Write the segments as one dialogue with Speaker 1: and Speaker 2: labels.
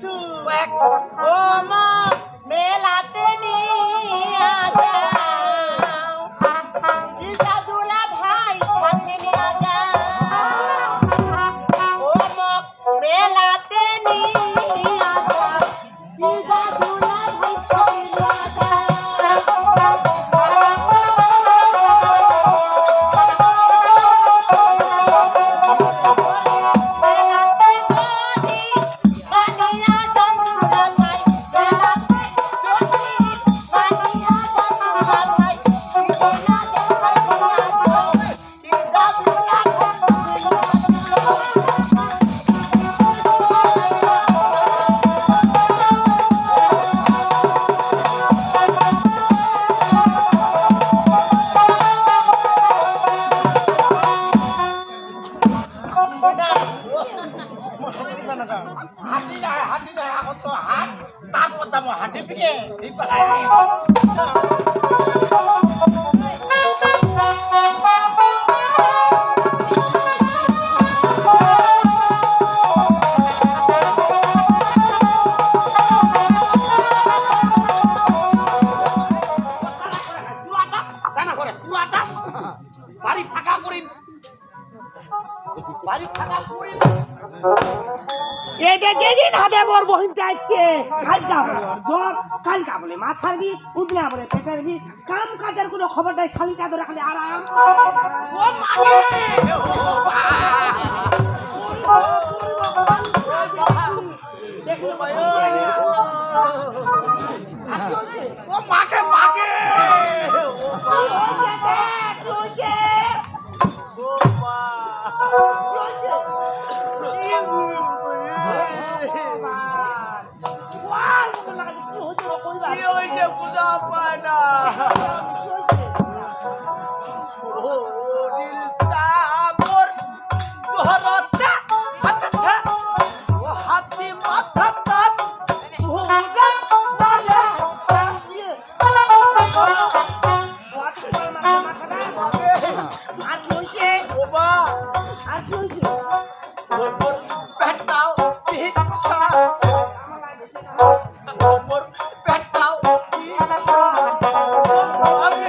Speaker 1: কিছু ও মা মেলাতে নিয়ে যাও ইজাদুল্লাহ ভাই সাথে নিয়ে যাও ও মা মেলাতে নিয়ে যাও ইজাদুল্লাহ ভাই সাথে নিয়ে যাও যেদিন হাতে বর বহিনটা আছে কালকা বলে মাথার বিষ উদনা বলে পেটের বিষ কাম কাজের কোনো খবর নাই শালিটা ধরে খালি আরাম
Speaker 2: মাকে মাকে বুঝা পায় না শরীরটা মোর জহরতে হাতছে ও হাতি মাথাটা তুহা নালে সাইয়ে
Speaker 1: আর কি হইছে
Speaker 2: ওবা
Speaker 1: আর কি হইছে
Speaker 2: মোর পেটটাও পিছা মোর পেটটাও পিছা আমি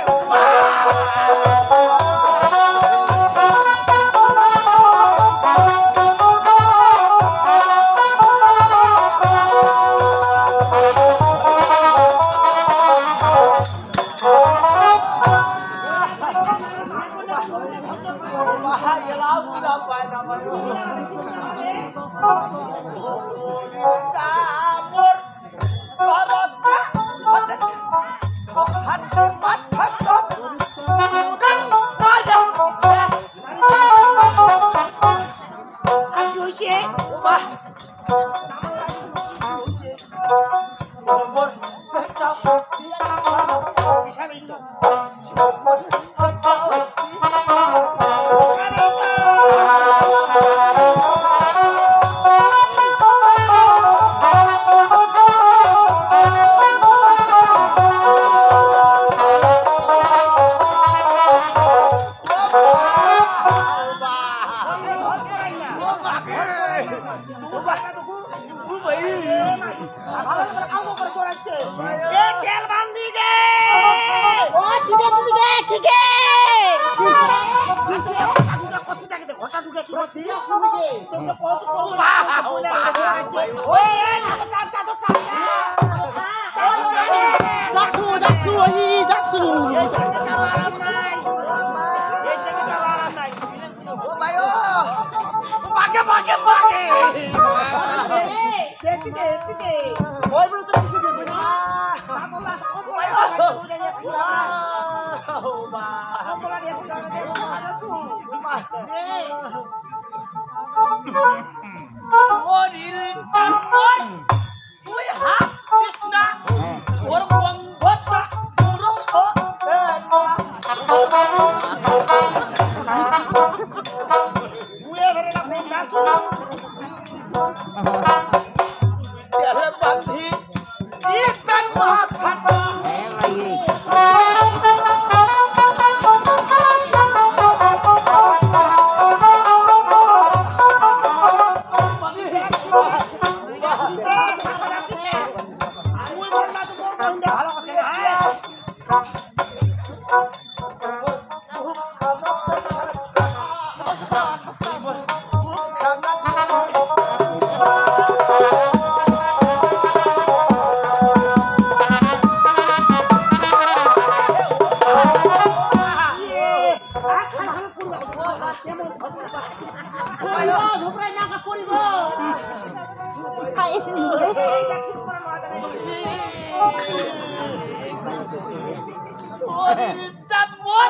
Speaker 2: ওরে চাঁদ মোর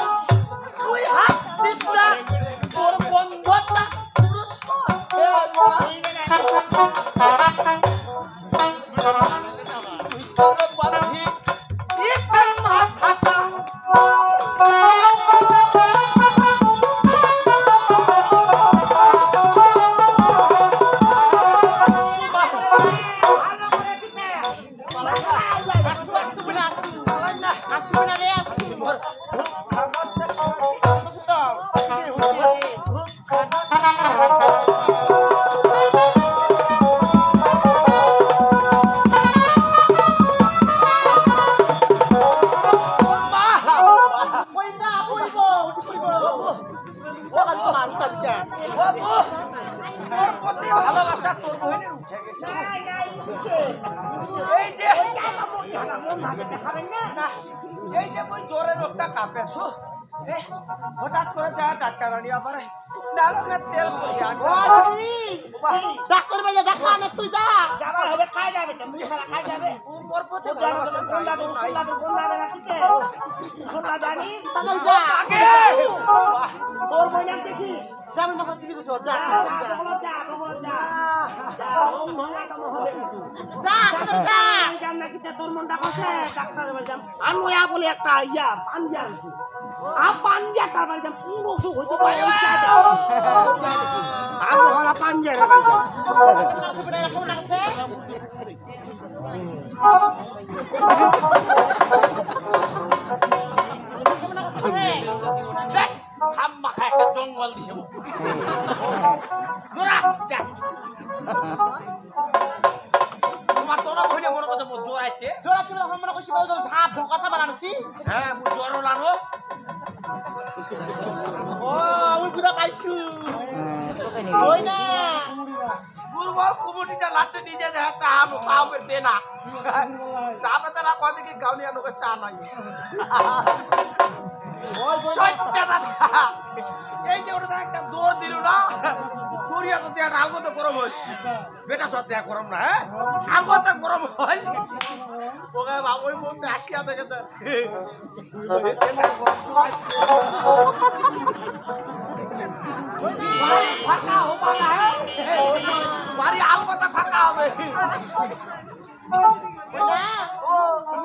Speaker 2: তুই হাত দিস না তোর বন্ধটা পুরস্কার তুই তোর বান্ধি ইপেন মাথাটা ভালোবাসা তোর বহিনের উঠে গেছে এই যে এই যে ওই জ্বরের রোগটা কাঁপেছো হঠাৎ করে দেখা ডাক্তার আনি আবার তেল করিয়ে
Speaker 1: ডাক্তার বলে দেখা না তুই যা
Speaker 3: যাবার হবে খাই যাবে তো মুই সারা খাই যাবে
Speaker 2: ওর প্রতি ভালোবাসা
Speaker 3: কোনটা না কিতে কোনটা জানি
Speaker 1: তাহলে যা
Speaker 2: আগে
Speaker 3: তোর বইনা দেখিস
Speaker 1: জামিন বাবা চিকিৎসা যা
Speaker 3: যা ওম ভাঙা কাম হবে কিন্তু
Speaker 1: যা যা
Speaker 3: জান না কিতে তোর মনটা কসে ডাক্তার বলে যাম আমি ইয়া বলে একটা ইয়া পাঞ্জা আছে পাঞ্জা তার বাড়ি যাম পুরো সুখ হইতো পায় ওইটা আমি হলা পাঞ্জা রে বাড়ি যাম
Speaker 1: কোন লাগছে
Speaker 2: খাম্মা খায় একটা জঙ্গল দিছে তোমার তোরা বহিনে মনে কথা জ্বর আছে
Speaker 1: জোড়া চুড়া আমরা কইছি বল ধাপ কথা বানানছি
Speaker 2: হ্যাঁ মু জ্বর লানো
Speaker 1: ও ওই পুরা পাইছু ওই না
Speaker 2: দুর্বল কমিটিটা লাস্টে নিজে যায় চা আনো খাও দে না চা বেচারা কয় দেখি গাউনি আনো চা নাই সত্যি দাদা এই যে ওটা একটা দৌড় দিল না দৌড়িয়া তো দেয়া আলগতে গরম হয় বেটা সব দেয়া গরম না হ্যাঁ আলগতে গরম হয় ওকে বাবুই বলতে আসিয়া দেখেছে বাড়ি আলগতে ফাঁকা হবে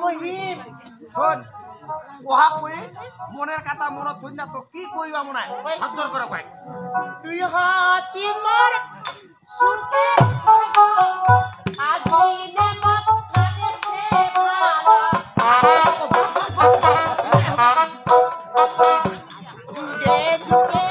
Speaker 1: মহিম
Speaker 2: শোন ওহা কই মনের কথা মনত থই না তো কি কইবা মনে হয় হাতর করে কয়
Speaker 1: তুই হচ্ছি মোর সুখে আজিনে মত যুগে যুগে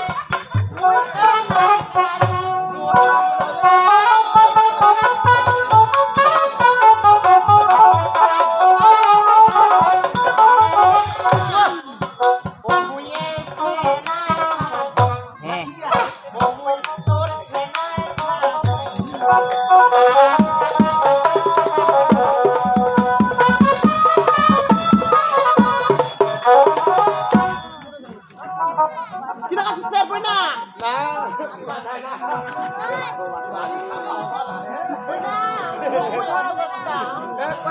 Speaker 1: kita kasih fair boy na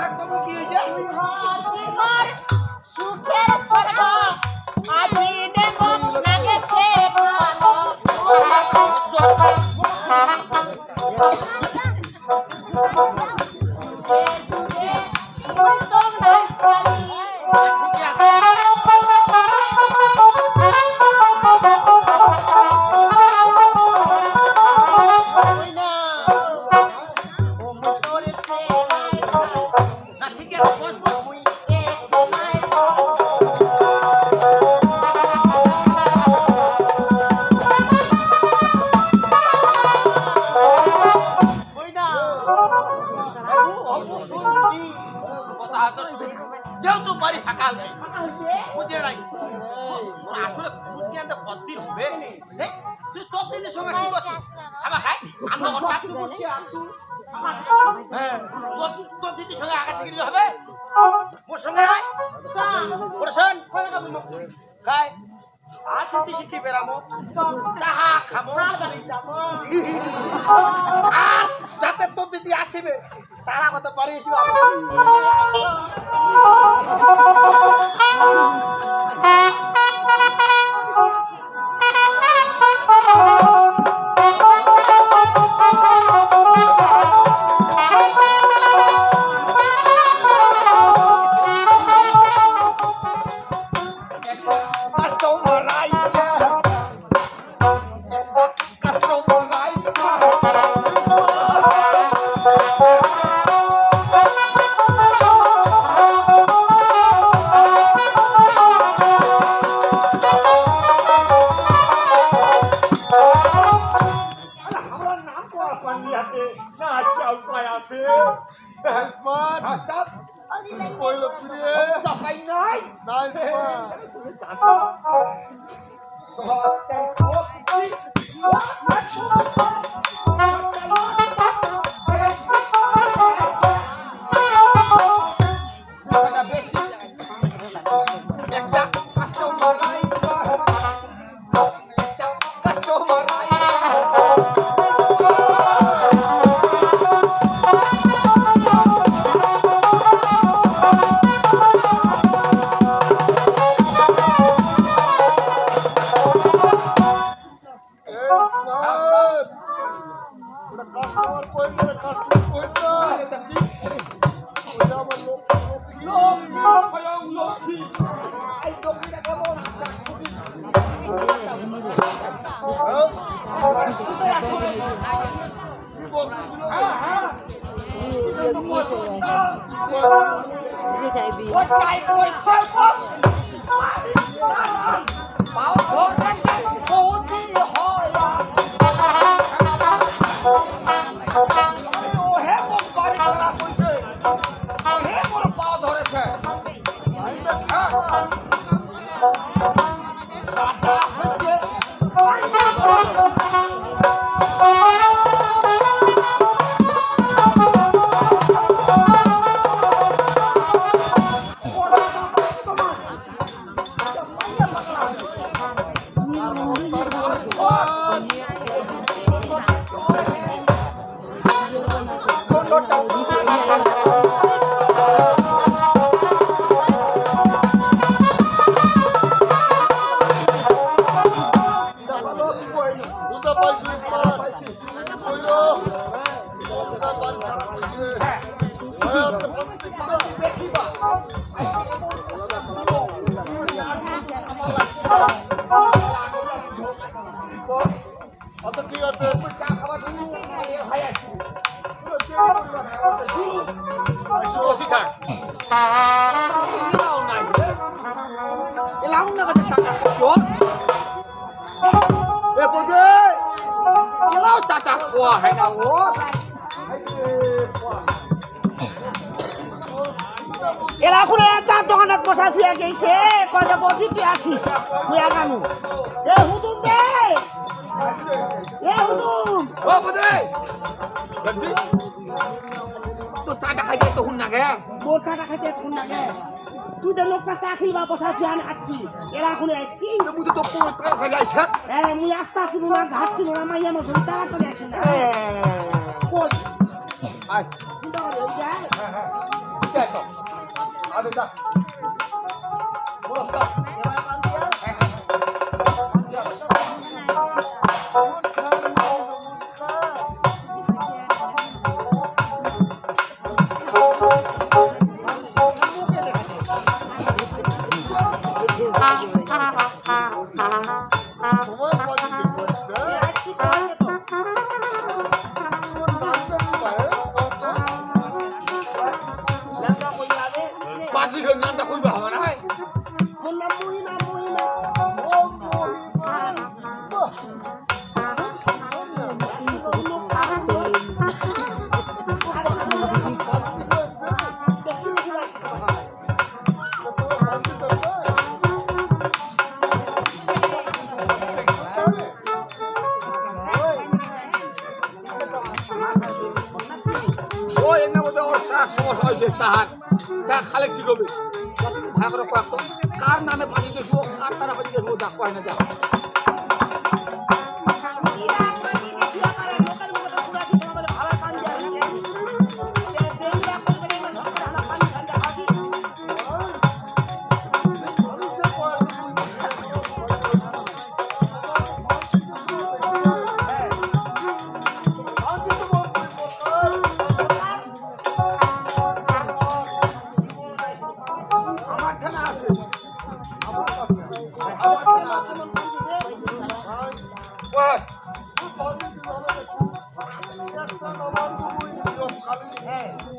Speaker 2: একদম কি হইছে
Speaker 1: সুখের স্বর্গ আজিনে মন লাগেছে ভালো
Speaker 2: না ঠিক আছে বস বস কথা তো শুনে যেহেতু বাড়ি ফাঁকা হচ্ছে বুঝে নাই আসলে বুঝকে আনতে কতদিন হবে তুই তোর দিনের সময় কি করছিস খাবা খাই আন্ন ঘন্টা হ্যাঁ তোর দিদির সঙ্গে আঘাত থেকে হবে মোর সঙ্গে ভাই ওর শোন খাই আর দিদি শিখি বেড়ামো চাহা খামো আর যাতে তোর দিদি আসিবে তারা কত পারিস
Speaker 3: আমার নাম করা পাঞ্জাতে না আসা উপায় আছে
Speaker 4: Nice man.
Speaker 3: হাসতাম
Speaker 4: কই লোক রে
Speaker 3: দফাই নাই
Speaker 4: নাইস ম্যান
Speaker 3: সত্যের সত্যি বেশি একটা কাস্টমার
Speaker 4: Yes man. ওটা কাস্টমার কই রে কাস্টমার কই না ওটা আমার লোক
Speaker 3: স্বয়ং লক্ষ্মী এই লক্ষ্মীটা কেমন
Speaker 4: কি বলছিস
Speaker 3: হ্যাঁ হ্যাঁ ও চাই পয়সা কম পাও ধরে বহুতি হয় ও হে কোন বাড়ি করা কইছে ও হে মোর পাও ধরেছে দাদা হচ্ছে
Speaker 4: বুঝা পাইছিস মান কই লো ওটা বাড়ি ছাড়া কইছে হ্যাঁ তো
Speaker 3: দেখিবা
Speaker 4: আচ্ছা ঠিক আছে
Speaker 3: চা খাওয়া শুরু হয়ে আছে
Speaker 4: বসি থাক
Speaker 3: এলাও নাই এলাও না কথা চাটা খাওয়া এ বদে এলাও চাটা খাওয়া হয় না ও এরা খুলে চার দোকানে বসা শুয়ে গেছে কয়টা বসি তুই আসিস শুয়ে গানু এ হুদুম রে এ হুদুম ও বদে তো চাটা খাইতে তো হুন না গে তোর চাটা খাইতে হুন না গে তুই তো লোকটা চা খাইবা বসা শুয়ে আমি আসছি এরা খুলে আসছি মুই তো পুরো তোর খাই যাইছে মুই আস্তে আস্তে না ঘাট ছিল না মাইয়া মতো তাড়াতাড়ি আসি না কই
Speaker 4: আয়
Speaker 3: চিন্তা করে যাই
Speaker 4: দেখো আরে যা নমস্কার তোমার পজিটিভ হচ্ছে
Speaker 3: আসছি কইতে তো
Speaker 4: তোমার নামটা কি ভাই
Speaker 3: নামটা কইয়া দে
Speaker 2: পাগলির নামটা কইবা হবে না ভাই
Speaker 3: মোর নাম মহিমা মহিমা
Speaker 4: ও মহিমা বাহ
Speaker 2: ও এনে মধ্যে ওর সমস্যা হয়েছে সাহার চা খালে ঠিক হবে ভাই করে কয়েক কার নামে পানি দেখবো কার তারা পানি দেখবো যা কয় না যা
Speaker 3: লোকের মতো পুরা কি তোমার ভাড়া পান যায়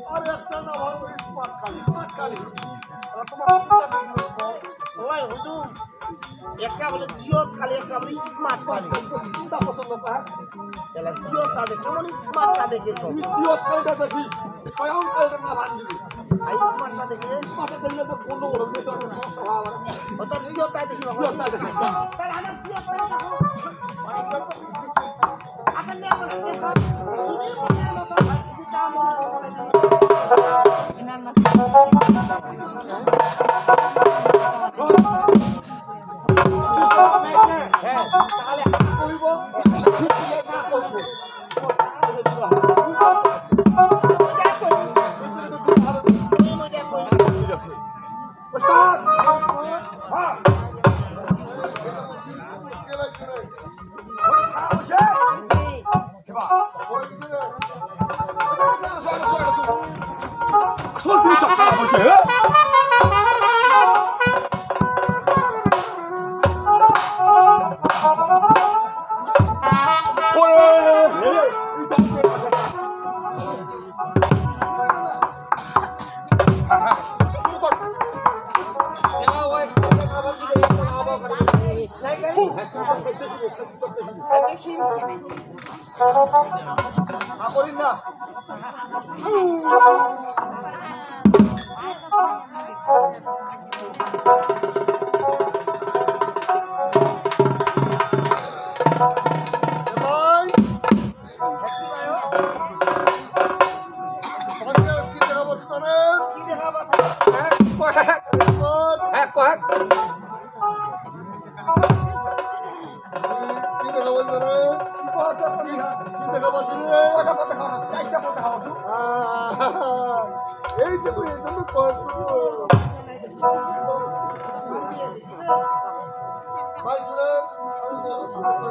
Speaker 4: আর একটা না ভালো স্মার্ট কালি স্মার্ট কালি আর তোমার কোনটা বিক্রি করো?
Speaker 3: ওই হুজুর একটা বলে জিও কালি একটা বলে স্মার্ট কালি
Speaker 2: কোনটা পছন্দ কর
Speaker 3: তাহলে জিও কালি কেমন স্মার্ট কালি দেখো
Speaker 2: তুমি জিও কালটা দেখিস স্বয়ং কালটা না ভাঙবি
Speaker 3: আই স্মার্ট কালি দেখে
Speaker 2: মাঠে দিলে তো কোন বড় মেয়ে তো একটা সমস্যা হবে
Speaker 3: ও তো জিও কালি দেখি
Speaker 2: জিও কাল দেখে
Speaker 3: তাহলে আমার জিও কালি দেখো আপনি আমার দেখো শুনে মনে হলো তো যেটা মনে হ্যাঁ
Speaker 2: তাহলে কইব দিয়ে না কইব ঠিক আছে ওস্তাদ হ্যাঁ
Speaker 4: কেলাই কেলাই
Speaker 2: ওরে খারাপ হইছে
Speaker 4: ওই দিনে
Speaker 2: আসল জিনিস খারাপ হইছে হ্যাঁ
Speaker 3: দেখি
Speaker 2: করিস না
Speaker 4: ভাই বাজার কি দেখা বলছ রে
Speaker 3: কি দেখা পাচ্ছ
Speaker 2: কয়েক
Speaker 4: কি দেখা বলছ রে কি দেখা বলছ রে এই যে তুই এই জন্য করছো ভাই শুনে আমি বলছি শুনে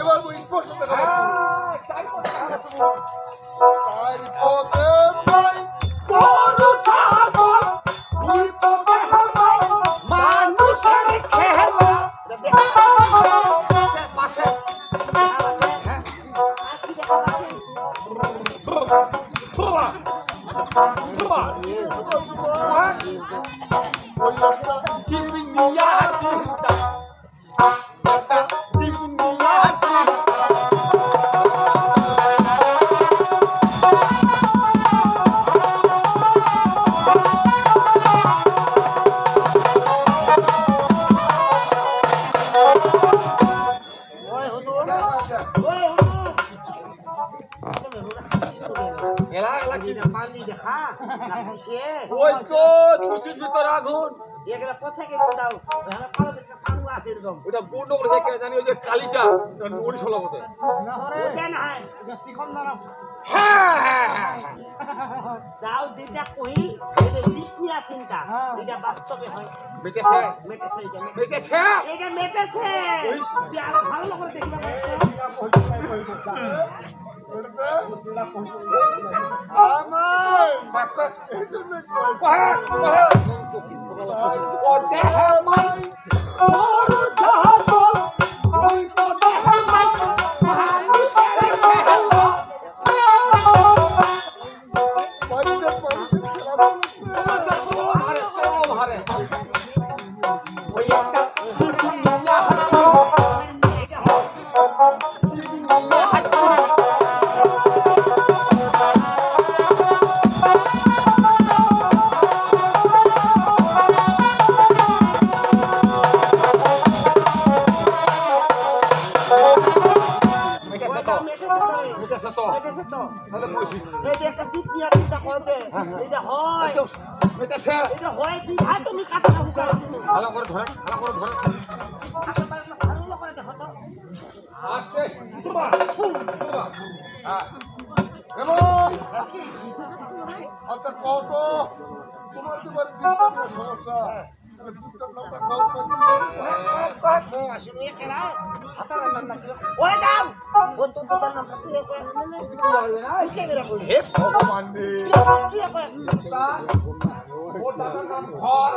Speaker 4: এবার তুই স্পষ্ট দেখা
Speaker 2: মানুষের খেলা পাশে
Speaker 3: ওই হুজুর ওই হুজুর
Speaker 2: এলা এলা কি
Speaker 3: পানি দেখা না খুশি
Speaker 2: ওই তো খুশির ভিতর আগুন
Speaker 3: এগুলা কোথায় গেছে দাও আমরা পালো দেখতে পানু আছে এরকম
Speaker 2: ওটা গুন্ড করে কেন জানি ওই যে কালিটা ওড়ি সলাবতে
Speaker 3: ওটা না
Speaker 2: হ্যাঁ
Speaker 3: দাও যেটা কহিল এই যে জিতনিয়া চিন্তা এটা বাস্তবে হয়
Speaker 2: বেঁচেছে
Speaker 3: মেটেছে
Speaker 2: বেঁচেছে
Speaker 3: এটা মেটেছে তুই আরো ভালো করে দেখবা
Speaker 2: ও দেহে মাই ওর সাহায্য ওই তো দেহে মাই মানুষের খেলা ওই একটা চিকুনিয়া হাতি চিকুনিয়া হাতি
Speaker 3: মেটেছে তো এই যে একটা জিতনিয়া চিন্তা করেছে এটা হয় এটা হয় বিধায় তুমি কাটাটা উকারে দিলে
Speaker 2: ভালো করে ধরে
Speaker 3: ভালো করে দেখো তো
Speaker 4: আচ্ছা কত তোমার কি বাড়ি চিন্তা সমস্যা
Speaker 3: আসলে খেলা হাতার নাম নাকি ওই দাও ও তো তোর নাম কি হে ভগবান রে
Speaker 2: ওর দাদার নাম ঘর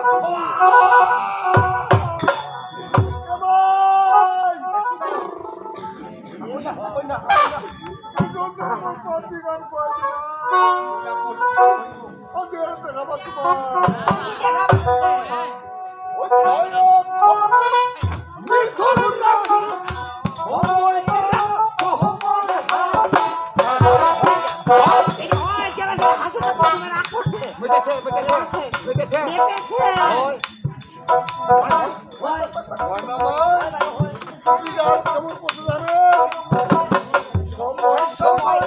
Speaker 4: কেমন করতে জানেন সময় সময়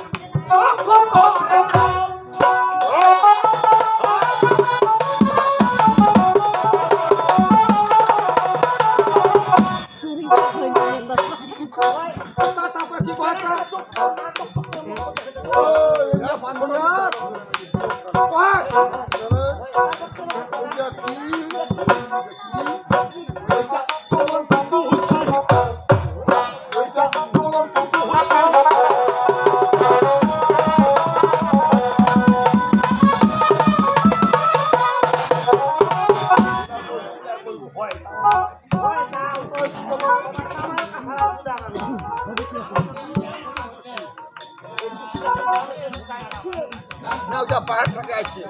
Speaker 2: না ওটা পাহাড় থেকে আসছে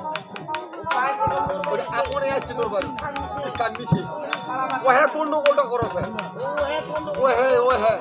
Speaker 2: ওটা আপনে আসছে তোর বাড়ি স্থান মিশে ও হ্যাঁ গন্ডগোলটা করো স্যার ও হ্যাঁ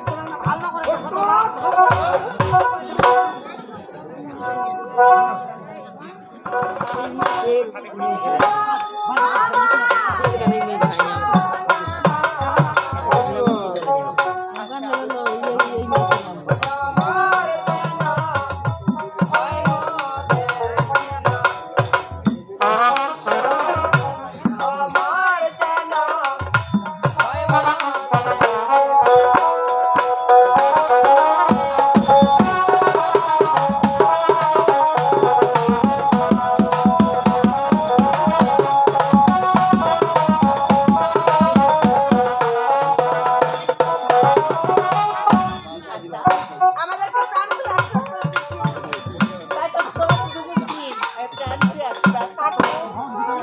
Speaker 1: আমাদেরকে প্রাণ খুলে আশীর্বাদ করে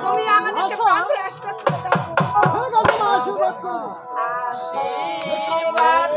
Speaker 1: তুমি আমাদেরকে প্রাণ খুলে আশীর্বাদ করে দাও আশীর্বাদ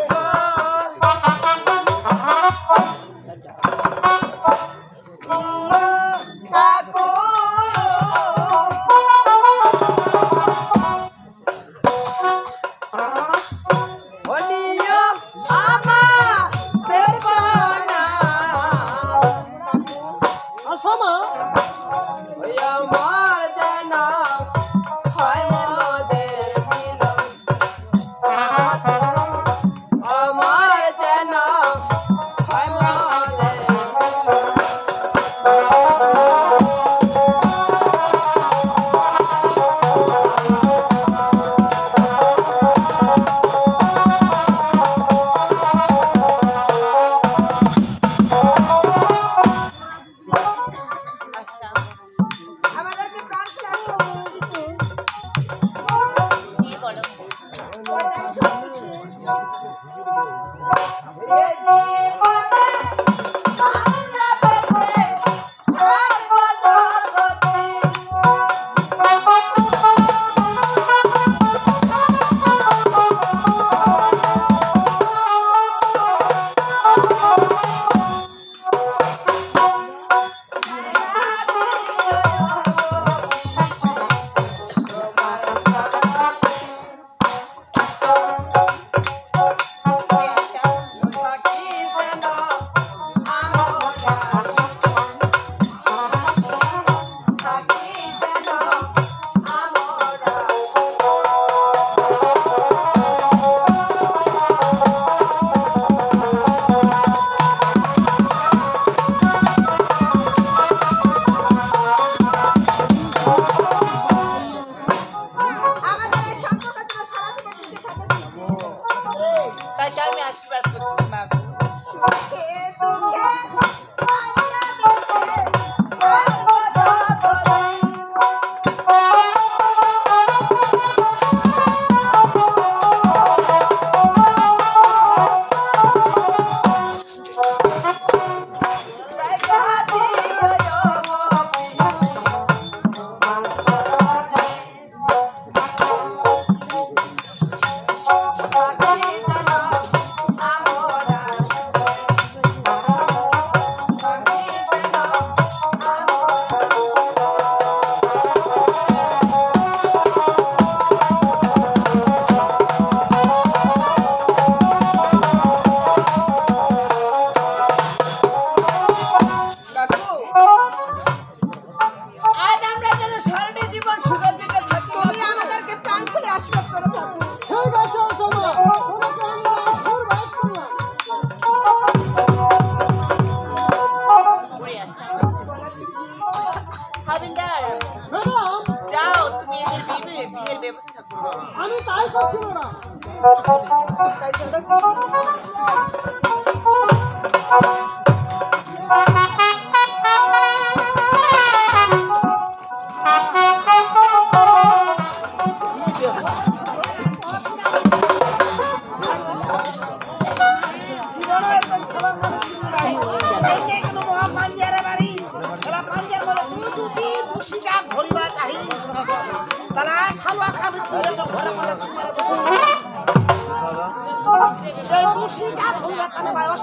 Speaker 2: বিয়ের ব্যবস্থা করবো
Speaker 3: আমি তাই করছি না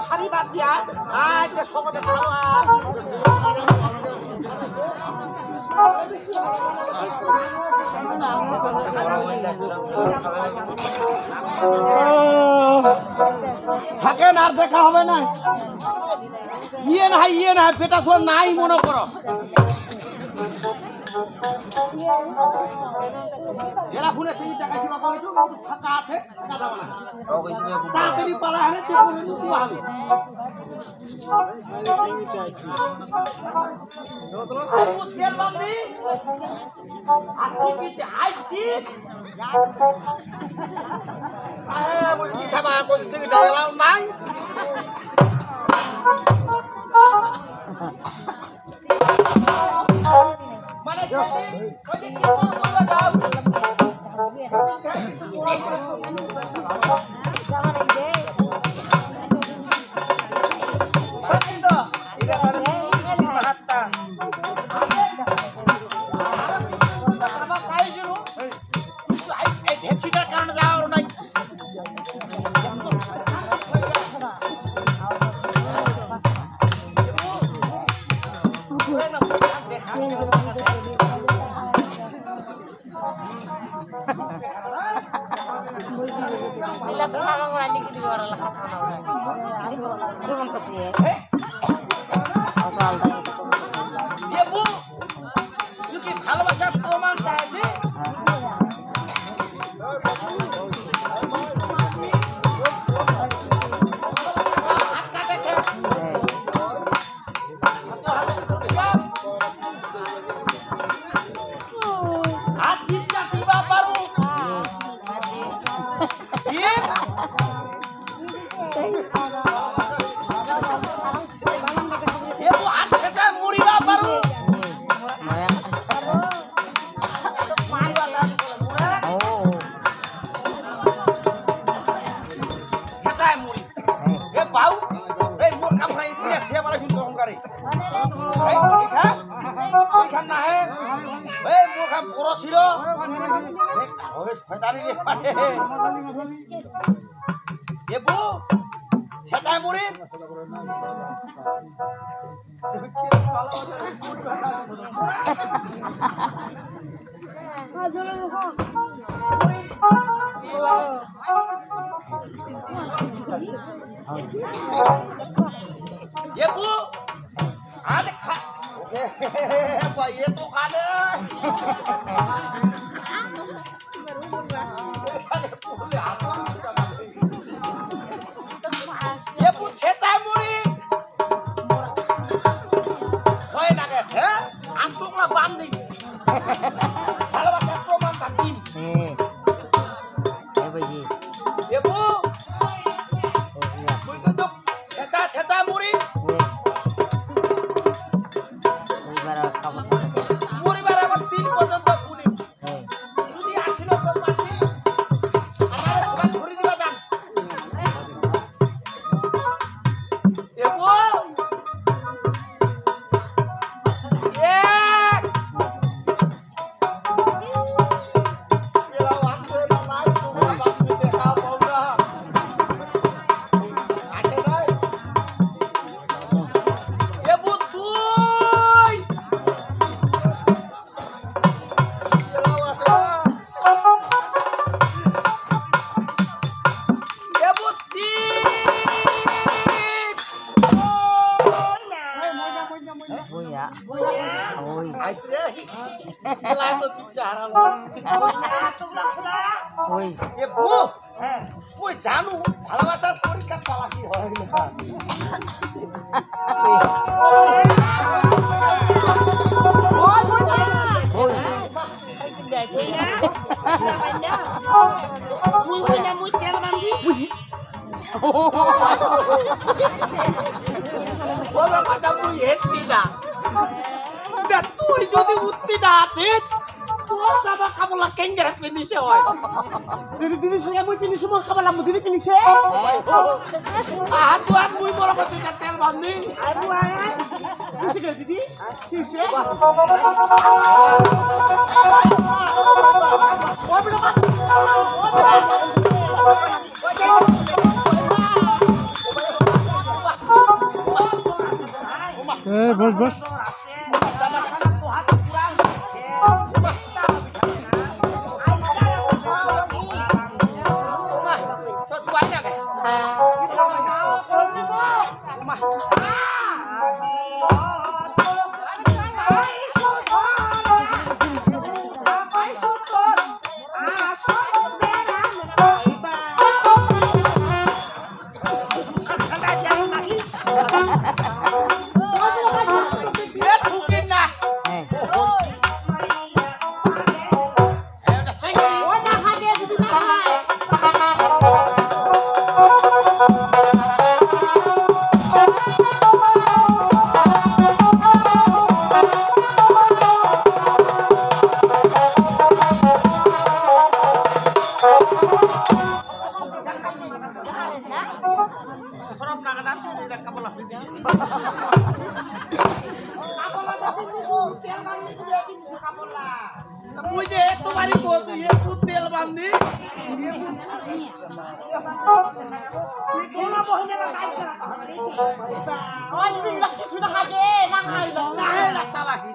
Speaker 3: শাড়ি বাদ দিয়া সকলে
Speaker 2: থাকেন আর দেখা হবে না ইয়ে না পেটা শোর নাই মনে করো এরা ফোনে 3 টাকা ছিল ফাঁকা আছে তাড়াতাড়ি পালা হলে হবে নাই মানে ভালোবাসার প্রমাণ চাইছে ছিল মুড়ি ये तो खाने ये पूछे मुड़ी হয় না গেছে আন্তরা বান্ধি ভালোবাসার প্রমাণ দিন এই ভাই এ বু তুই তো ছেতা মুড়ি পরিবার আমার 3 পর্যন্ত গুনি যদি আসিল তো পাচ্ছি আমার দোকান ঘুরে দিবা দান এবো এক এলা আনতে নাই তোমার বাপ দিতে খাও বউরা আসে নাই এবো তুই জানু ভালোবাসার পরীক্ষা চালাকি হয়
Speaker 3: মুই তেল বান্ধি
Speaker 2: বলো কথা মুই হেঁটতি না তুই যদি উঠতি না আছিস তোর জামা কাপড় কেঙ্গে রাখবি নিচে হয়
Speaker 3: দিদি সঙ্গে মুই কিনিছো মই খাব লাগব দিদি কিনিছে
Speaker 2: তুই আর মুই বড় কথা তেল বান্ধি
Speaker 3: আইবু আয় কিছে দিদি কিছে
Speaker 4: বস বস
Speaker 2: मुझे तुम्हारी को तो ये खुद तेल बांधी ये
Speaker 3: সোনা বহিনে না কাজ করা ওই দিদি লক্ষ্মী সুদা খাগে না খাই
Speaker 2: ना है ना चालाकी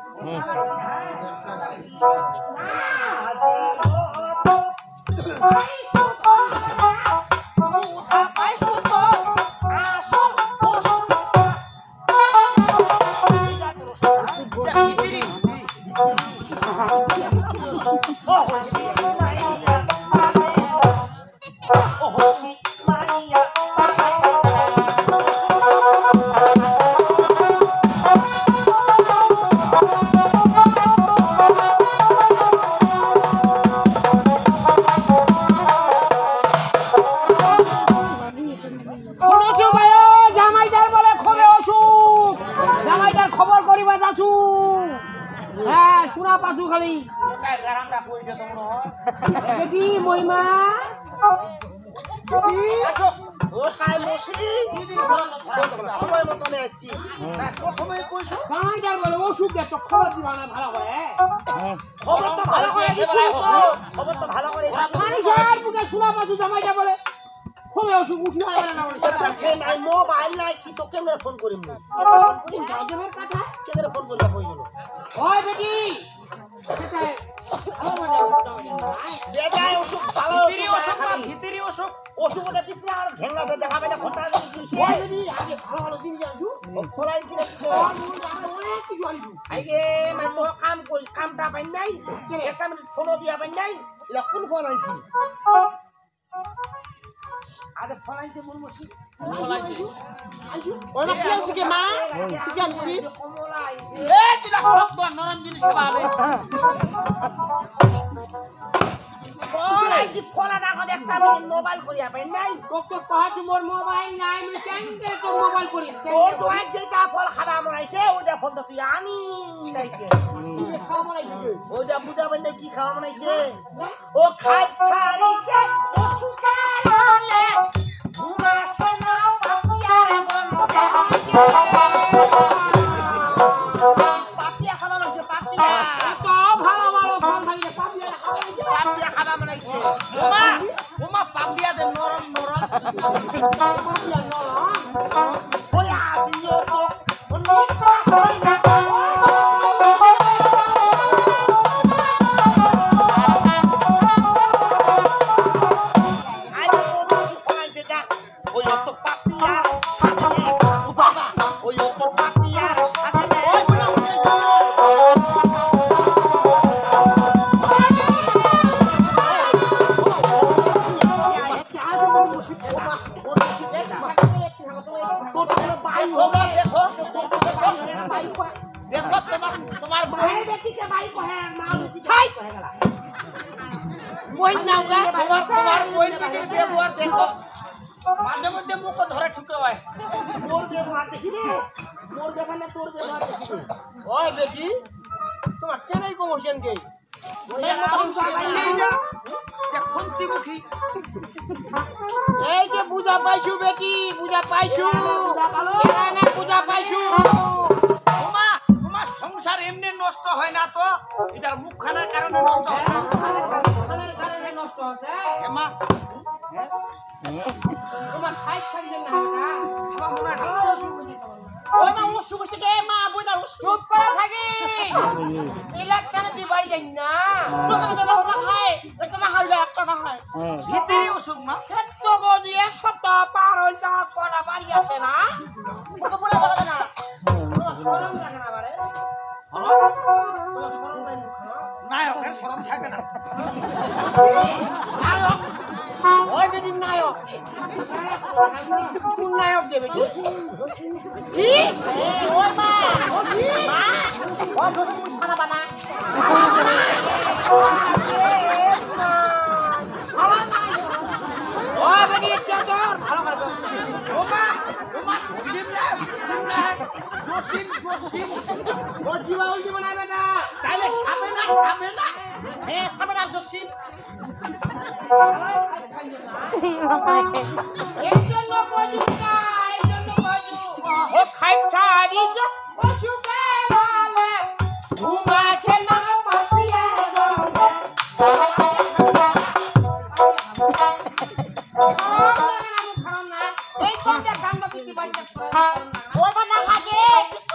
Speaker 3: মহিমা
Speaker 2: ও খাই মশি সময় মতো নেছি প্রথমে কইছো
Speaker 3: জামাইদার বলে ওষুধ দে তো খবর দিবা না ভালো করে
Speaker 2: খবর তো ভালো করে দিছি খবর তো ভালো করে
Speaker 3: মানুষের মুখে শোনা পাচ্ছি জামাইদা বলে খবর ওষুধ উঠি না না
Speaker 2: তাকে নাই মোবাইল নাই কি তো কেন ফোন করিম না ফোন করিম
Speaker 3: যাওয়ার কথা
Speaker 2: কেন ফোন করিবা কইলো
Speaker 3: ওই বেটি সেটাই
Speaker 2: বেজায় ওষুধ ভালো ভিতরি ওষুধ ওষুধটা পিছনে আর ভেঙ্গাতে দেখাবে না ঘন্টা দিছে
Speaker 3: ওই বেটি আগে ভালো ভালো দিন যাও
Speaker 2: খোলাই ছিল
Speaker 3: অনেক কিছু আনিছু
Speaker 2: আইগে মানে তো কাম কই কামটা পাই নাই একটা মিনিট ফোন দিয়া পাই নাই এটা কোন ফোন আইছি আগে ফোন আইছে কোন মশি ফোন আইছে
Speaker 3: ওনা কি আনছি কে মা কি আনছি
Speaker 2: কমলা আইছে
Speaker 3: এ তুই সব তো নরম জিনিস খাবে
Speaker 2: ফোন আইছি ফোন দেখো একটা মিনিট মোবাইল করিয়া পাই নাই
Speaker 3: তোকে কহাছি মোর মোবাইল নাই আমি কেনকে তো মোবাইল করি
Speaker 2: তোর তো আজ যেটা ফল খাবা মন আইছে ওটা ফল তো তুই আনি নাইকে
Speaker 3: খাওয়া মনে হয়
Speaker 2: ওটা বুঝাবেন না কি খাওয়া মন আইছে ও খাই ছাড়িছে ও সুকারলে ঘুমাসে না পাপিয়ার গন্ধে পাপিয়া খাওয়া মন আইছে পাপিয়া
Speaker 3: তো ভালো ভালো ফোন ভাইলে পাপিয়া
Speaker 2: পাপিয়া খাওয়া মন আইছে ওমা পাপিয়া দে নরম নরম
Speaker 3: পাপিয়া নরম
Speaker 2: ওই আজিও তো নরম না
Speaker 1: বই নাও গা
Speaker 2: তোমার বই পিটির ব্যবহার দেখো মাঝে মধ্যে মুখ ধরে ঠুকে হয়
Speaker 3: তোর ব্যবহার দেখি রে মোর ব্যবহার না তোর ব্যবহার দেখি রে
Speaker 1: ওই বেটি তোমার কেনই কমোশন কে
Speaker 2: খুন্তিমুখী
Speaker 1: এই যে বুঝা পাইছু বেটি বুঝা পাইছু এখানে বুঝা পাইছু
Speaker 2: তোমার সংসার এমনি নষ্ট হয় না তো এটার মুখখানার কারণে নষ্ট হয় না
Speaker 1: খানার কারণে নষ্ট হচ্ছে
Speaker 2: হেমা
Speaker 1: তোমার খাই ছাড়ি না
Speaker 2: আমার মনে হয়
Speaker 1: ওই মা ও সুবসে কে মা বইনা চুপ করে থাকি ইলেকশনে দি বাড়ি যাই না তোমার খাই তোমার হাল যায় একটা খাই
Speaker 2: ভিতরি অসুখ মা
Speaker 1: তো বজি এক সপ্তাহ পার হই যা ছটা বাড়ি আসে না কত বলে যাবে না তোমার শরম লাগে না বারে তোমার শরম নাই
Speaker 2: নায়কের শরম থাকে না
Speaker 1: নায়ক ওই বেদিন নায়ক কোন নায়ক দেবে কি ওই মা ও দোষী সারা বানা ও বেদি একটা তো ভালো করে
Speaker 2: ওমা জসিম
Speaker 1: ও জীবা উল্টি বানাবে না
Speaker 2: তাইলে সাবে না
Speaker 1: হে সাবেনা দোষী এই জন্য বলি না এই জন্য বলি ও খাই ছাড়িস ও সুখে বলে ঘুমাসে না পাতিয়া এই কোনটা কান্না পিটি বাড়িতে ও বানা খাগে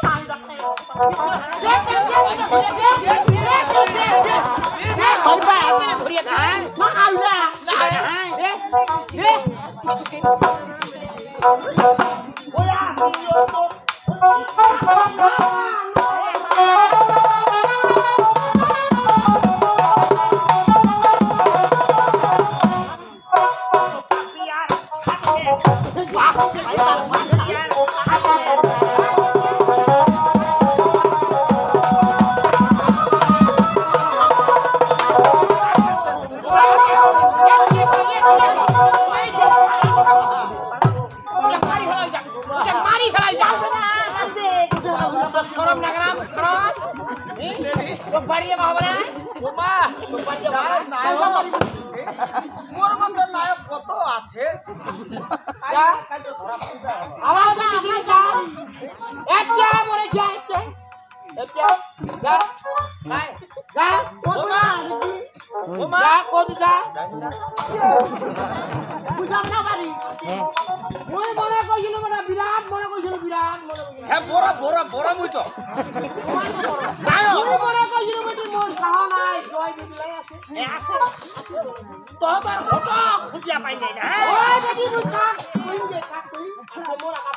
Speaker 1: কান রাখতে শরম না গরাম খরচ তো বাড়িয়ে বাবা না
Speaker 2: ওমা মোর মধ্যে নায়ক কত আছে
Speaker 1: আওয়াজ দিদি যা একটা মরে যায় একটা যা নাই যা ওমা কত যা বুঝাম না বাড়ি মই মনে কইছিল বড় বিরাট মনে কইছিল বিরাট মনে কইছিল
Speaker 2: হ্যাঁ বড় মুই তো
Speaker 1: নায়ক মই মনে কইছিল বেটি মোর সাহা নাই জয় দিলাই আছে আছে
Speaker 3: তোর ফটো খুঁজিয়া পাই নাই না
Speaker 1: ওই বেটি মুই কাক কই দে কাক কই মোর আকা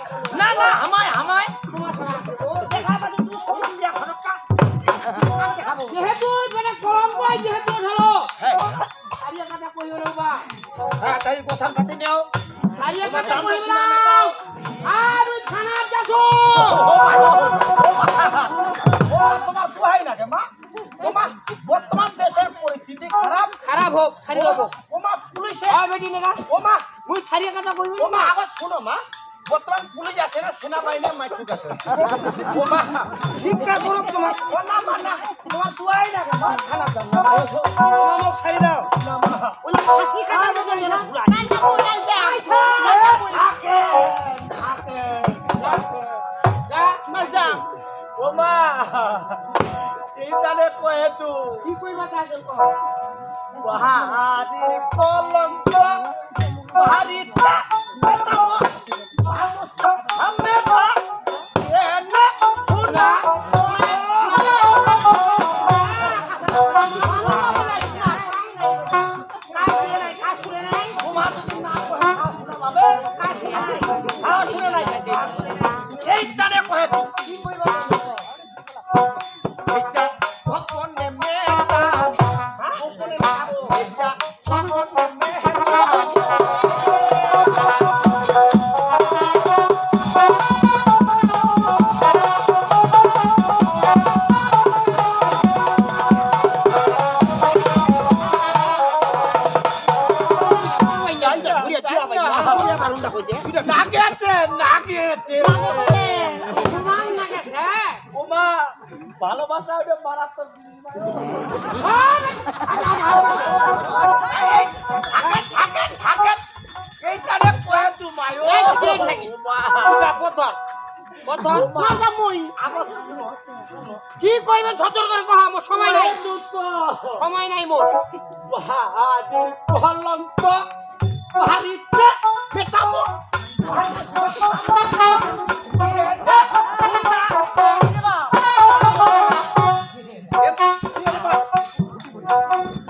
Speaker 2: না হামায়
Speaker 1: তোমার সাহা
Speaker 3: ও দেখা পাতি তুই সরম দিয়া খরকা দেখাবো
Speaker 1: যেহেতু বেটা কম কই যেহেতু হলো
Speaker 2: হ্যাঁ
Speaker 1: আরিয়া কথা কই হলো বা
Speaker 2: হ্যাঁ তাই কথা পাতি নেও
Speaker 1: আরিয়া কথা কই হলো আর ওই থানা যাছো
Speaker 2: তোমার কোহাই না রে মা ওমা বর্তমান দেশের পরিস্থিতি খারাপ
Speaker 1: হোক ছাড়ি দেবো
Speaker 2: ওমা পুলিশে
Speaker 1: আ বেটি নেগা
Speaker 2: ওমা
Speaker 1: মুই ছাড়িয়া কথা কই হলো
Speaker 2: ওমা আবার শোনো মা বর্তমান পুলিশ আছে না সেনাবাহিনীর মাইক আছে ওমা
Speaker 3: শিক্ষা করো তোমার
Speaker 2: ও না না তোমার দুয়াই না মা খানা দাও
Speaker 3: তোমার মুখ ছাড়ি দাও
Speaker 1: ওলা ফাঁসি কাটা বদল না নাই যা বলাই যা
Speaker 2: থাকে যা
Speaker 1: না যা
Speaker 2: ওমা এইটালে কয়ে তো
Speaker 1: কি কইবা কাজল কো
Speaker 2: বাহাদির কলঙ্ক বাহারিতা বেতাও আমি না এনে শোনা তোমার যদি না কয় শুনে নাই এইটালে কয়ে তো এইটা ভগবানে মেটা ভগবানে এইটা ভগবানে মেটা
Speaker 3: বারুনটা কইতে
Speaker 2: নাকে আছে নাকে আছে
Speaker 1: তোমার না গেছে
Speaker 2: ওমা ভালোবাসা ওটা মারাত্মক এইখানে কয়ে তোমায় ও
Speaker 1: কি কইবে ঝটর করে কহ আমার সময় নাই সময় নাই মোর
Speaker 2: বাহাদুর কলঙ্ক বাড়িতে পেটাবো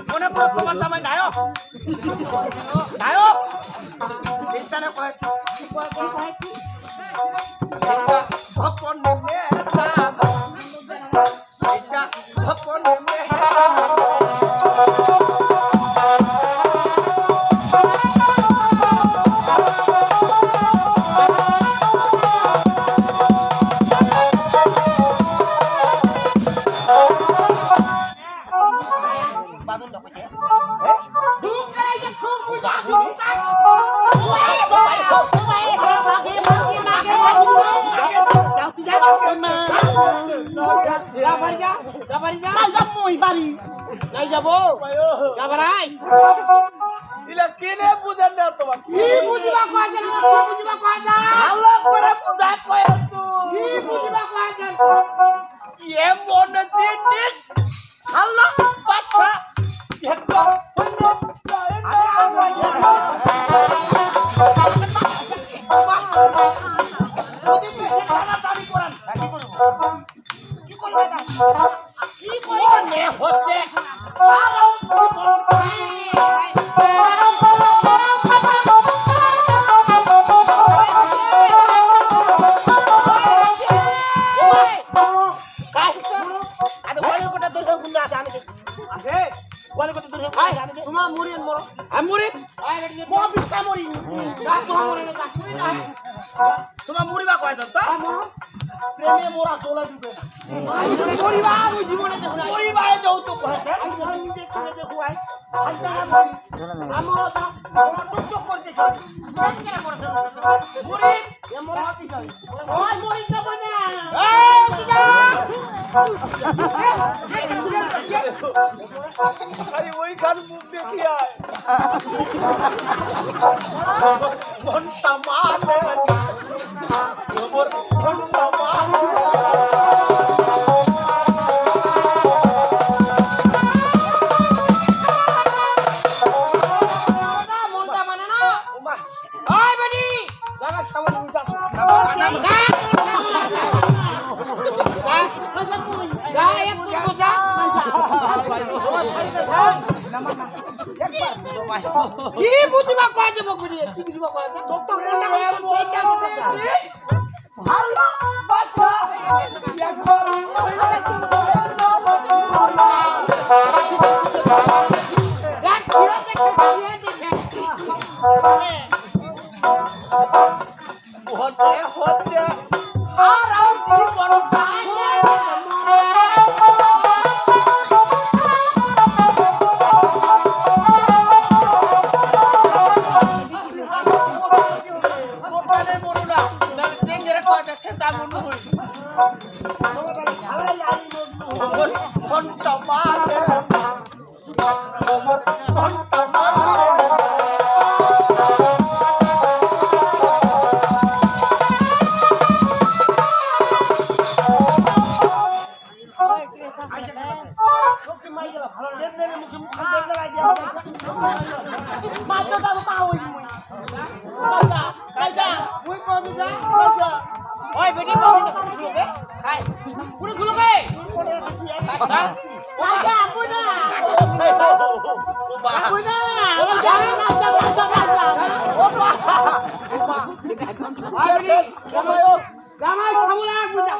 Speaker 2: মনে করো তোমার জামাই নায়ক নায়ক এইখানে কয়েছি ভপন ভপন
Speaker 1: নাই যাব যাবারাই
Speaker 2: ইলা কেনে বুঝান না তোমার
Speaker 1: কি বুঝিবা কয় জানা কি বুঝিবা কয় জানা
Speaker 2: ভালো করে বুঝাই কয় তো
Speaker 1: কি বুঝিবা কয় জানা
Speaker 2: এমন জিনিস ভালো ভাষা একদম
Speaker 1: কি কইবে হচ্ছে তোমার মুড়ি মরো
Speaker 2: আমুরি
Speaker 1: তোমার বিস্তা মরি তোমার মরে না
Speaker 2: তোমার মুড়ি বা কয় তো
Speaker 1: প্রেমে মোরা তোলা দিবে না মরিবা আমি জীবনে দেখো না
Speaker 2: মুড়ি বায়ে যাও তো কয়
Speaker 1: আমি নিজে করে দেখো আই আমার তো করতে চাই কেন করছ
Speaker 2: মুড়ি
Speaker 1: এমন হাতি চাই ওই মরি না বনে
Speaker 2: এই দিদা আরে ওই গান মুখ দেখি আয় ঘন্টা মানে খবর ঘন্টা মানে
Speaker 1: মনটা মানে না ওই বেটি জায়গা সামনে উঠা কি বুঝিবা কয় যাব বুঝি কি বুঝিবা কয় যাব তো মনটা
Speaker 2: ভালো ভাষা হতে হতে আর কি করব গোপালে মরুনা না চেঙ্গেরে কয়টা ছেতা মনু হই আমার ঘন্টা মারে আমার ঘন্টা মারে
Speaker 1: ওই বেটি কই না খুলবে খাই পুরো খুলবে আচ্ছা আপুনা আপুনা জানা না জামাই সামুলা বুঝা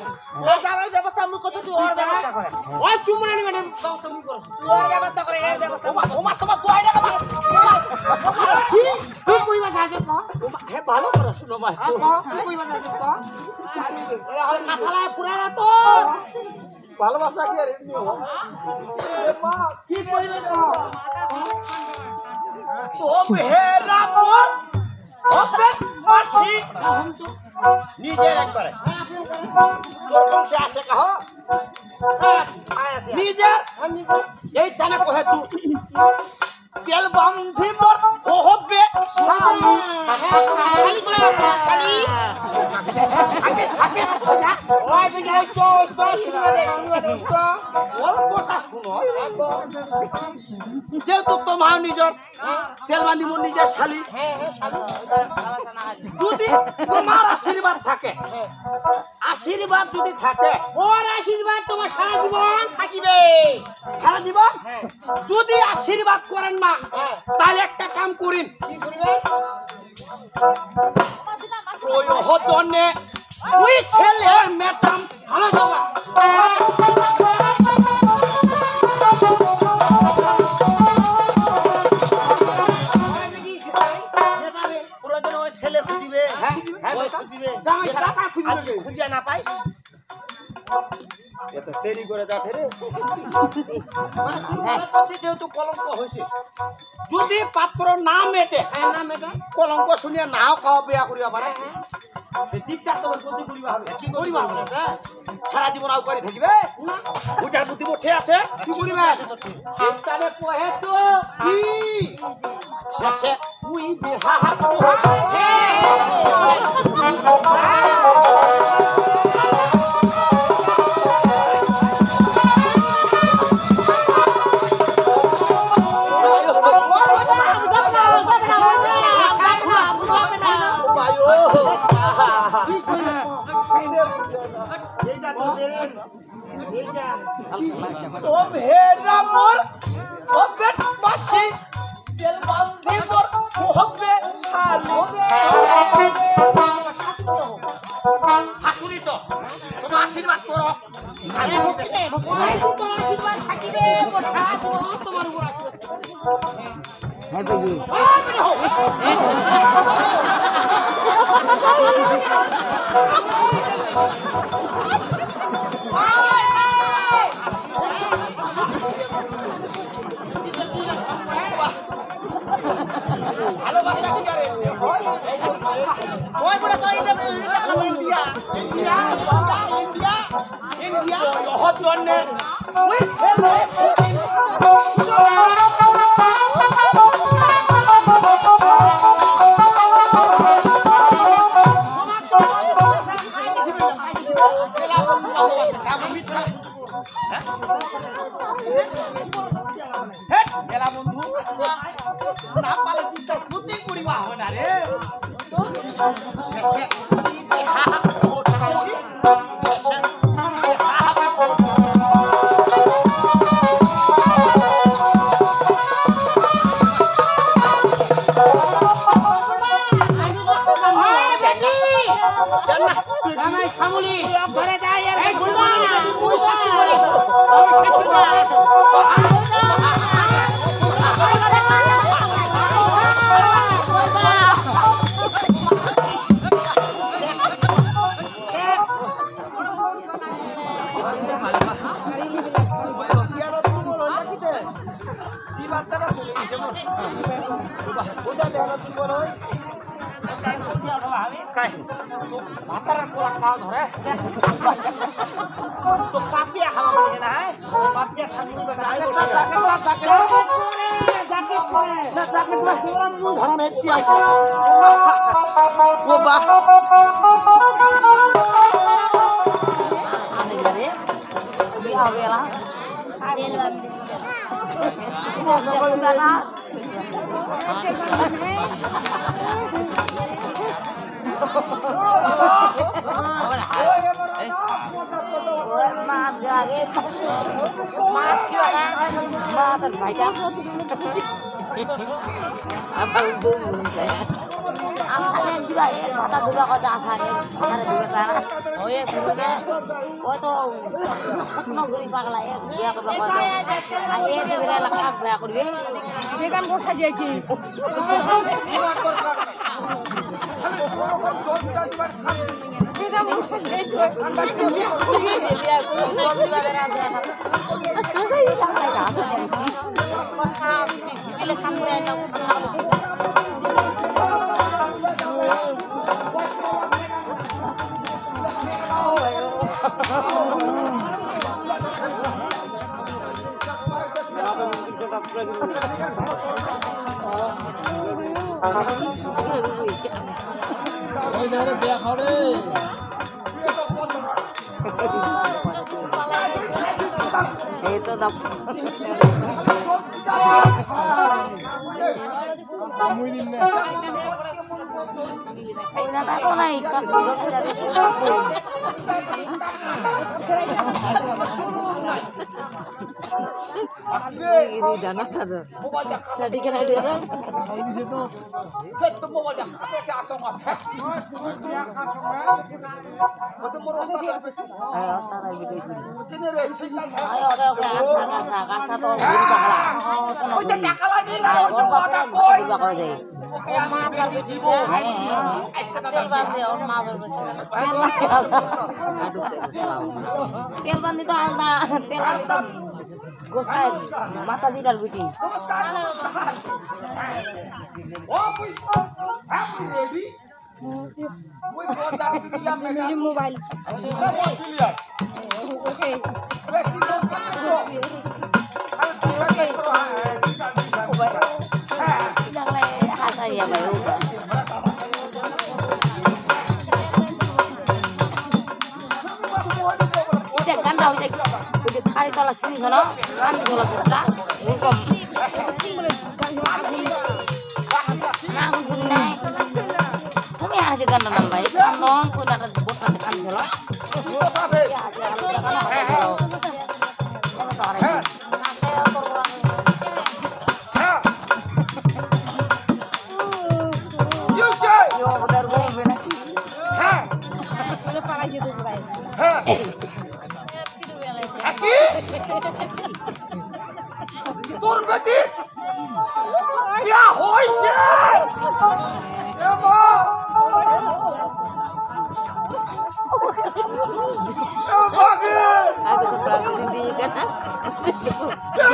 Speaker 3: জামাই ব্যবস্থা আমি কত তুই ওর ব্যবস্থা করে
Speaker 1: ওই চুমরানি ম্যাডাম ব্যবস্থা তুমি করো
Speaker 3: তুই ওর ব্যবস্থা করে এর ব্যবস্থা
Speaker 2: ওমা তোমার দোয়াই না বাবা
Speaker 1: কি কি কইবা যাচ্ছে কো
Speaker 2: হে ভালো করে শুনো ভাই
Speaker 1: কি কইবা যাচ্ছে কো
Speaker 3: এরা হল কাঠালায় পুরানা তো
Speaker 2: ভালোবাসা কি আর এমনি হয় মা
Speaker 1: কি কইবে কো
Speaker 2: তো হেরা পর ওপেন বাসি নিজের একবারে তোর বংশে আছে কাহ নিজের এই টানে কহে তুই তেল বান্ধি মোর হবে যেহেতু তোমার নিজের তেল বান্ধি মোর নিজের শালি যদি তোমার আশীর্বাদ থাকে আশীর্বাদ যদি থাকে
Speaker 1: ওর আশীর্বাদ তোমার সারা জীবন থাকিবে
Speaker 2: সারা জীবন যদি আশীর্বাদ করেন না তাহলে একটা কাম করিন
Speaker 1: কি করবে
Speaker 2: ওই হতনে ওই ছেলে মেটাম ভালো যাবা
Speaker 3: পুরোদিন ওই ছেলে খুঁজিবে
Speaker 2: হ্যাঁ
Speaker 3: ওই খুঁজিবে
Speaker 2: জামাই সারা পা খুঁজে
Speaker 3: আর তুই খুঁজিয়া না পাইস
Speaker 2: এত দেরি করে যাচ্ছে রে যেহেতু কলঙ্ক হয়েছে যদি পাত্র না মেটে কলঙ্ক শুনিয়া নাও খাওয়া বিয়া করিবা পারে ঠিকঠাক তোমার গতি করিবা হবে কি করিবা সারা জীবন আউ করে থাকিবে না ওটার বুদ্ধি উঠে আছে কি করিবা তারে কহে তো কি শেষে তুই বিহা হাত ও ভেড়া মোর ও পেট বাসি তেল বান্ধি মোর হবে শালি হাসুরি তো তোমার আশীর্বাদ করো
Speaker 1: আরে ভক্তিতে তোমার আশীর্বাদ থাকিবে মোর সারা জীবন তোমার উপর
Speaker 2: ভালোবাসা কি করে
Speaker 1: ওই বড় তো ইন্ডিয়া
Speaker 2: হতনে ওই ছেলে মেলা বন্ধু না পালে চিন্তা প্রতি করিবা হবে না রে শেষে
Speaker 1: ঘরে যাই আর
Speaker 2: তো পাপিয়া খাওয়া লাগে না পাপিয়া সামনে ও বাহ
Speaker 5: Itu dah. Udah tak kau naik kan? Ini dana kada. Jadi kena dia kan? Ayo, taruh video ini. Ayo, oke, asa tuh gini bakal.
Speaker 2: Oh, jadi kalau ni nak jumpa tak koi.
Speaker 5: Bakal deh.
Speaker 2: Oma biar ibu.
Speaker 5: Teal bandi to alda, teal bandi to gosai mata di dal biti.
Speaker 2: Oh, happy ready. Woi, buat dah film ni.
Speaker 5: Mobile.
Speaker 2: Dah buat film.
Speaker 5: Okay.
Speaker 2: Besi dong kan tu. Kalau tiba tiba
Speaker 5: Jangan le asa ya bayu. Cek kan tahu cek. Udah kali kalau sini sana kan kalau kita hukum. Nah, hukum naik. Kami aja kan nambah. Nonton pun ada bos ada kan kalau. Ya,
Speaker 2: তোর বেটি বিয়া হইছে এমা এমাগে
Speaker 5: aku seperti ini kan.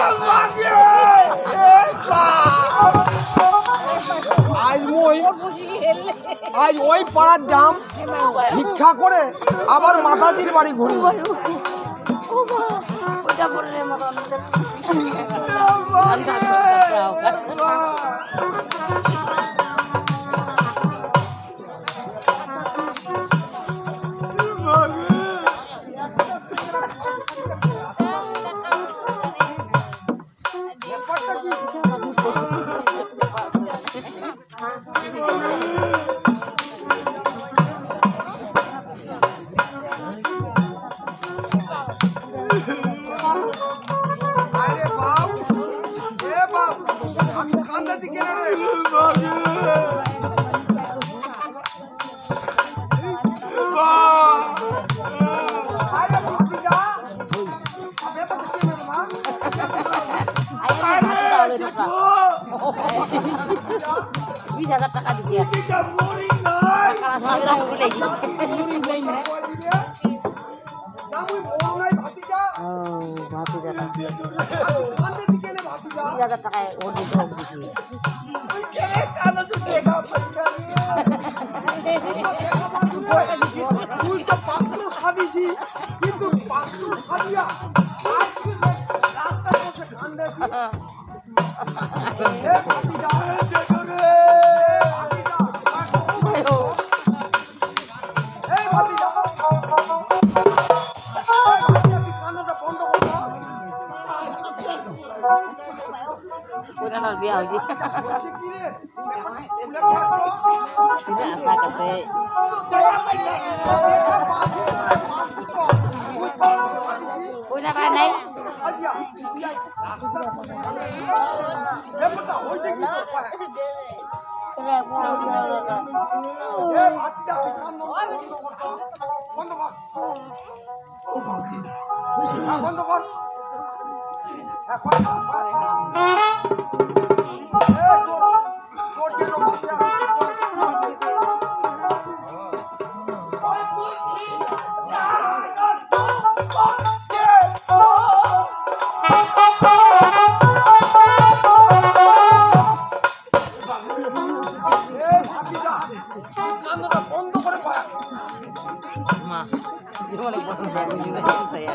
Speaker 2: এমাগে এবা
Speaker 3: আজ ওই পাড়ার জাম ভিক্ষা করে আবার মাতাজির বাড়ি ঘুরি
Speaker 5: Udah boleh makan.
Speaker 2: আরে বাপ এ বাপ আমি কান্দা দিকে রে আরে বুঝি যা আবে তো কিছু না মা আরে দেখো
Speaker 5: 20,000 টাকা দিয়ে
Speaker 2: এটা মরি নাই
Speaker 5: টাকা সব রাখবো লাগি
Speaker 2: নামুই বড় নাই ভাতিজা
Speaker 5: ও ভাতি দাদা
Speaker 2: কান্দা দিকে নে ভাতিজা
Speaker 5: 20,000 টাকায় ওর দিতে হবে দিছি
Speaker 2: তুই কেনে কান্দা তুই দেখা পয়সা তুই তো পাত্র সাদিছি কিন্তু পাত্র সাদিয়া রাস্তা বসে কান্দা এ ভাতিজা দেখো রে ভাতিজা এই ভাতিজা কান্নাটা বন্ধ করো
Speaker 5: পুরানোর বিয়া হইছে
Speaker 2: কি রে
Speaker 5: tidak asa kate punya kan nai ma gimana pun baru juga saya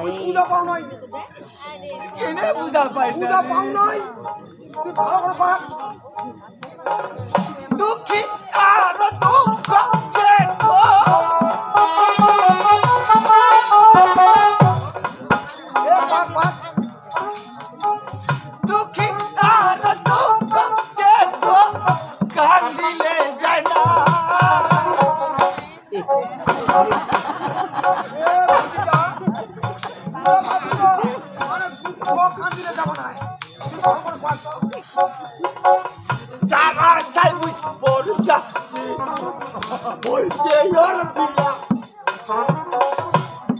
Speaker 5: ভাই
Speaker 3: পূজা পাও নাই
Speaker 2: কেনে বুঝা পাই না
Speaker 3: পূজা পাও নাই তুই ভালো করে পাক
Speaker 2: দুঃখী আর দুঃখ দেখো
Speaker 3: এ পাক পাক
Speaker 2: দুঃখী আর দুঃখ দেখো কান্দিলে যায় না যারা সাই বুঝ বর্ষা বলছে ওর বিয়া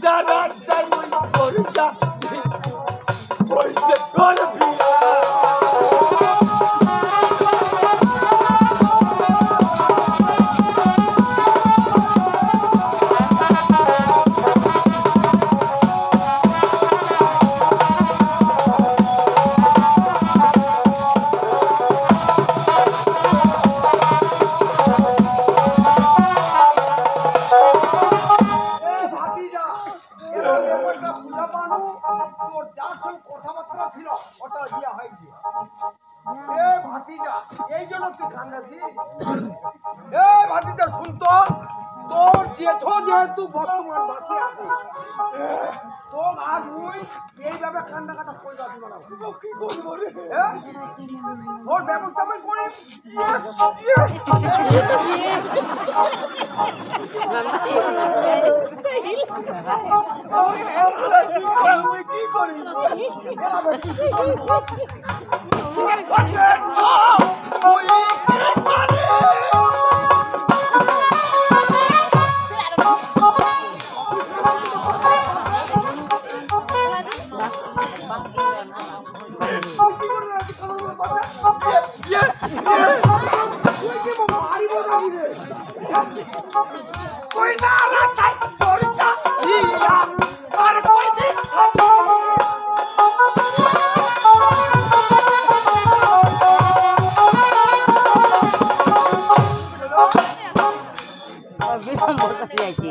Speaker 2: যারা সাই বুঝ বর্ষা বলছে ওর বিয়া
Speaker 3: তোর জেঠো যেহেতু বর্তমান বাঁচে আছে তোর আর তুই এইভাবে কান্দা কাটা করে যাচ্ছি কি করবি রে তোর ব্যবস্থা আমি করে
Speaker 2: কি করি कोई ना रसा तोरसा दिया और कोई देखा
Speaker 5: বিলম্বর করে যাইছি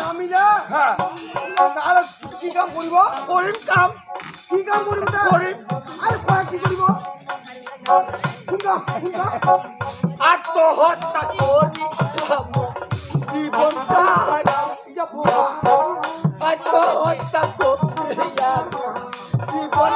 Speaker 3: আমি না তাহলে কি কাম করিব
Speaker 2: করিম কাম
Speaker 3: কি কাম করিব
Speaker 2: করিম
Speaker 3: আর কয় কি করিব কি কাম
Speaker 2: আত্মহত্যা করি জীবন আত্মহত্যা করি জীবন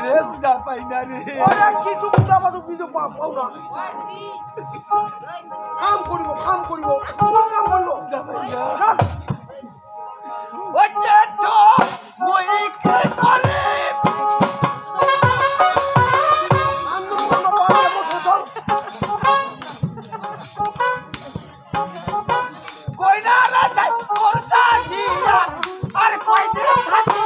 Speaker 2: রে বুঝা পাই না রে
Speaker 3: কিছু বুঝা পাবো কিছু পাও না কাম করিব কোন কাম করলো
Speaker 2: ও জেঠো মই কি করে कोई ना रसा और साजिया और कोई दिल थाकी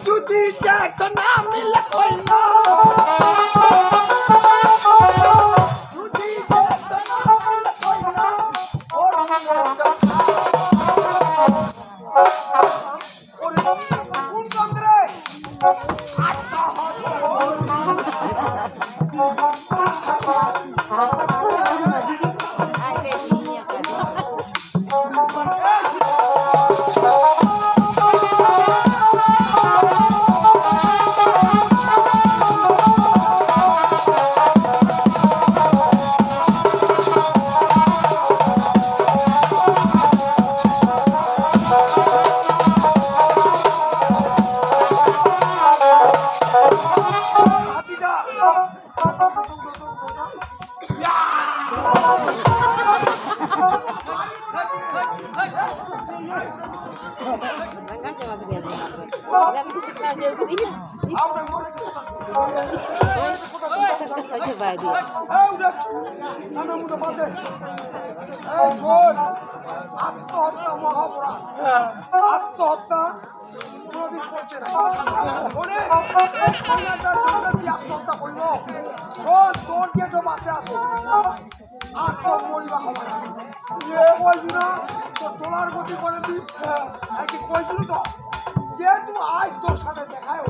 Speaker 2: যদি যাক না মিলে কই না যদি যাক না মিলে কই না ওর
Speaker 3: কোন কাম রে
Speaker 5: আচ্ছা
Speaker 3: আত্মহত্যা কোনদিন করছে না আত্মহত্যা করলো তোর যে তো বাচ্চা আছে আর তোর মরিবা হবে না বলছি না তোর তোলার গতি করে তুই কইছিল তো যেহেতু আজ তোর সাথে দেখায়